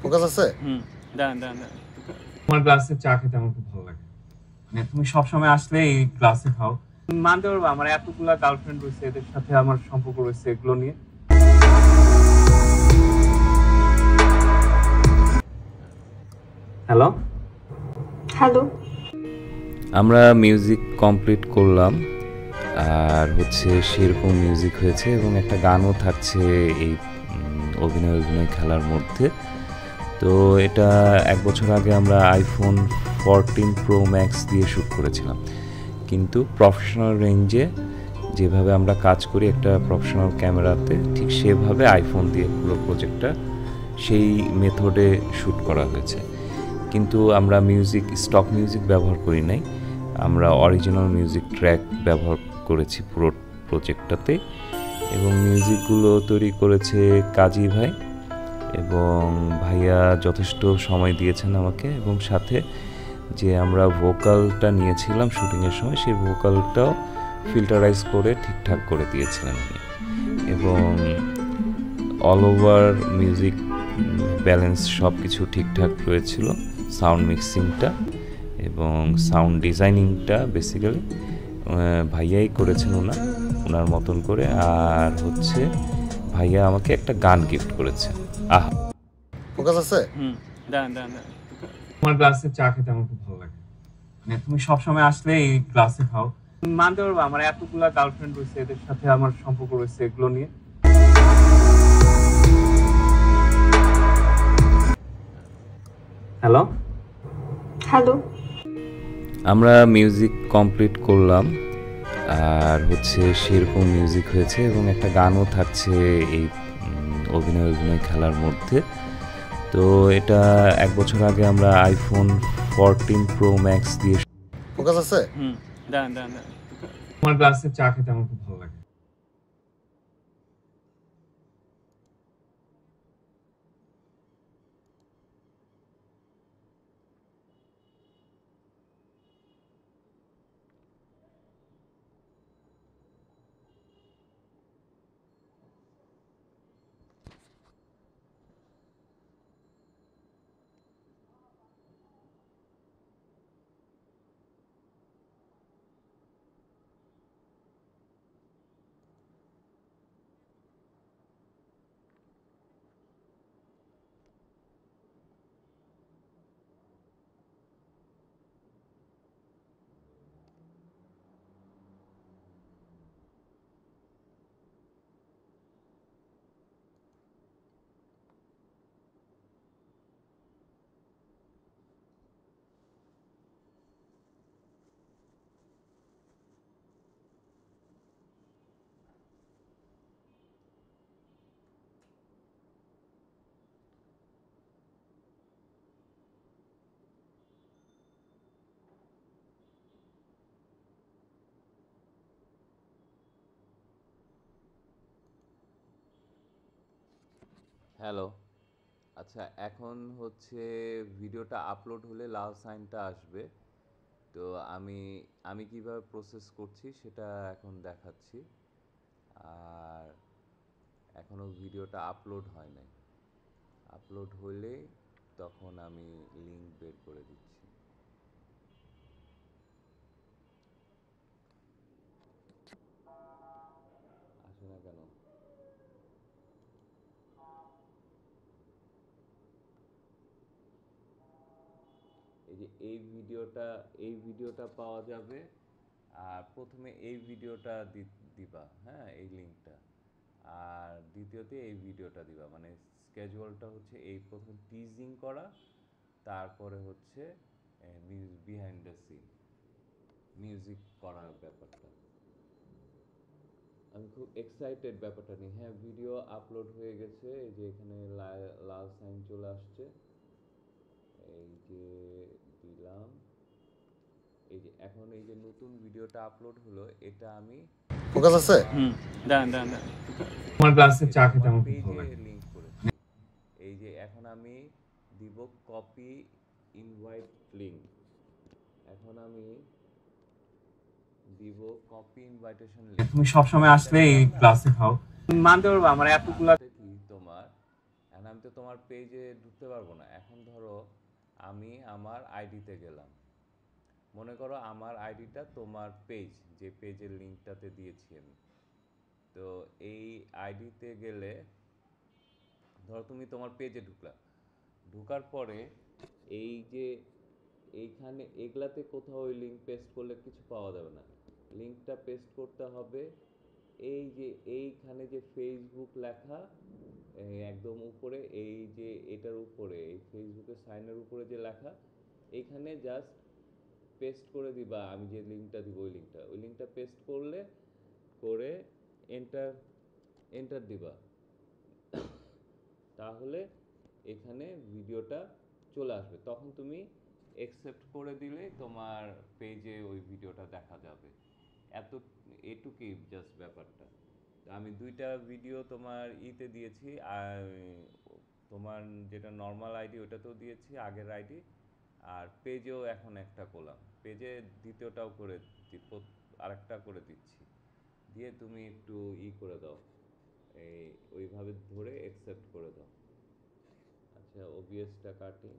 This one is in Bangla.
ফোকাস আছে। দাঁড়ান দাঁড়ান দাঁড়ান। তোমার গ্লাসে চা খেতে আমার খুব ভালো লাগে। মানে তুমি সবসময় আসলে এই গ্লাসে খাও। তুমি মানতে পারবে আমার এতগুলা গার্লফ্রেন্ড রয়েছে, এদের সাথে আমার সম্পর্ক রয়েছে, এগুলো নিয়ে। Hello hello. আমরা মিউজিক কমপ্লিট করলাম, আর সেরকম মিউজিক হয়েছে এবং একটা গানও থাকছে এই অভিনয় খেলার মধ্যে। তো এটা 1 বছর আগে আমরা আইফোন 14 প্রো ম্যাক্স দিয়ে শ্যুট করেছিলাম, কিন্তু প্রফেশনাল রেঞ্জে যেভাবে আমরা কাজ করি একটা প্রফেশনাল ক্যামেরাতে, ঠিক সেভাবে আইফোন দিয়ে পুরো প্রজেক্টটা সেই মেথডে শ্যুট করা হয়েছে। কিন্তু আমরা স্টক মিউজিক ব্যবহার করি নাই, আমরা অরিজিনাল মিউজিক ট্র্যাক ব্যবহার করেছি পুরো প্রজেক্টটাতে। এবং মিউজিকগুলো তৈরি করেছে কাজী ভাই, এবং ভাইয়া যথেষ্ট সময় দিয়েছেন আমাকে, এবং সাথে যে আমরা ভোকালটা নিয়েছিলাম শুটিংয়ের সময়, সেই ভোকালটাও ফিল্টারাইজ করে ঠিকঠাক করে দিয়েছিলেন উনি। এবং অল ওভার মিউজিক ব্যালেন্স সব কিছু ঠিকঠাক রয়েছিল। সাউন্ড মিক্সিংটা এবং সাউন্ড ডিজাইনিংটা বেসিক্যালি ভাইয়াই করেছেন ওনার মতন করে। আর ভাইয়া আমাকে একটা গান গিফট করেছে। ফোকাস আছে। দাঁড়ান দাঁড়ান দাঁড়ান। তোমার গ্লাসে চা খেতে আমার খুব ভালো লাগে। মানে তুমি সবসময় আসলে এই গ্লাসে খাও। তুমি মানতে পারবে আমার এতগুলা গার্লফ্রেন্ড রয়েছে, এদের সাথে আমার সম্পর্ক রয়েছে, এগুলো নিয়ে। Hello hello. আমরা মিউজিক কমপ্লিট করলাম, আর সেরকম মিউজিক হয়েছে এবং একটা গানও থাকছে এই অভিনয় খেলার মধ্যে। তো এটা 1 বছর আগে আমরা আইফোন 14 প্রো ম্যাক্স দিয়ে। ফোকাস আছে। দাঁড়ান দাঁড়ান দাঁড়ান। তোমার গ্লাসে চা খেতে আমার খুব ভালো লাগে। হ্যালো, আচ্ছা, এখন ভিডিওটা আপলোড হলে লাল সাইনটা আসবে। তো আমি কিভাবে প্রসেস করছি সেটা এখন দেখাচ্ছি। আর এখনো ভিডিওটা আপলোড হয় নাই, আপলোড হলে তখন আমি লিংক বের করে দিচ্ছি। আসে না কেন? এই যে এই ভিডিওটা পাওয়া যাবে, আর প্রথমে এই ভিডিওটা দিবা, হ্যাঁ, এই লিংকটা। আর দ্বিতীয়তে এই ভিডিওটা দিবা, মানে স্কেজুয়ালটা এই প্রথম টিজিং করা, তারপরে বিহাইন্ড দ্য সিন মিউজিক করার ব্যাপারটা। আমি খুব এক্সাইটেড ব্যাপারটা নিয়ে। হ্যাঁ, ভিডিও আপলোড হয়ে গেছে, এই যে এখানে লাল সাইন চলে আসছে, এই যে দিলাম। এই যে এখন এই যে নতুন ভিডিওটা আপলোড হলো, এটা আমি ফোকাস আছে। দাঁড়ান দাঁড়ান দাঁড়ান। তোমার গ্লাসে চা খেতে আমার খুব ভালো লাগে। লিংক করেছি। এই যে এখন আমি দিব কপি ইনভাইট লিংক। এখন আমি দিব কপি ইনভাইটেশন লিংক। তুমি সবসময় আসলে এই গ্লাসে খাও। তুমি মানতে পারবে আমার এতগুলা কি তোমার, এখন আমি তো তোমার পেজে ঢুকতে পারবো না। এখন ধরো আমি আমার আইডিতে গেলাম, মনে করো আমার আইডিটা তোমার পেজ, যে পেজের লিঙ্কটাতে দিয়েছি আমি। তো এই আইডিতে গেলে ধরো তুমি তোমার পেজে ঢুকলা, ঢুকার পরে এই যে এইখানে এগুলাতে কোথাও ওই লিঙ্ক পেস্ট করলে কিছু পাওয়া যাবে না। লিঙ্কটা পেস্ট করতে হবে এই যে এইখানে যে ফেসবুক লেখা, একদম উপরে এই যে এটার উপরে, এই ফেসবুকের সাইনের উপরে যে লেখা, এইখানে জাস্ট পেস্ট করে দিবা। আমি যে লিঙ্কটা দিব ওই লিঙ্কটা পেস্ট করে এন্টার দিবা। তাহলে এখানে ভিডিওটা চলে আসবে, তখন তুমি অ্যাকসেপ্ট করে দিলে তোমার পেজে ওই ভিডিওটা দেখা যাবে। এটুকুই জাস্ট ব্যাপারটা। আমি 2টা ভিডিও তোমার ইতে দিয়েছি, আর তোমার যেটা নর্মাল আইডি ওটাতেও দিয়েছি, আগের আইডি, আর পেজেও এখন একটা করলাম, পেজে দ্বিতীয়টাও করে আরেকটা করে দিচ্ছি। দিয়ে তুমি একটু করে দাও, এই ওইভাবে ধরে অ্যাকসেপ্ট করে দাও। আচ্ছা, ওবিএসটা কাটি।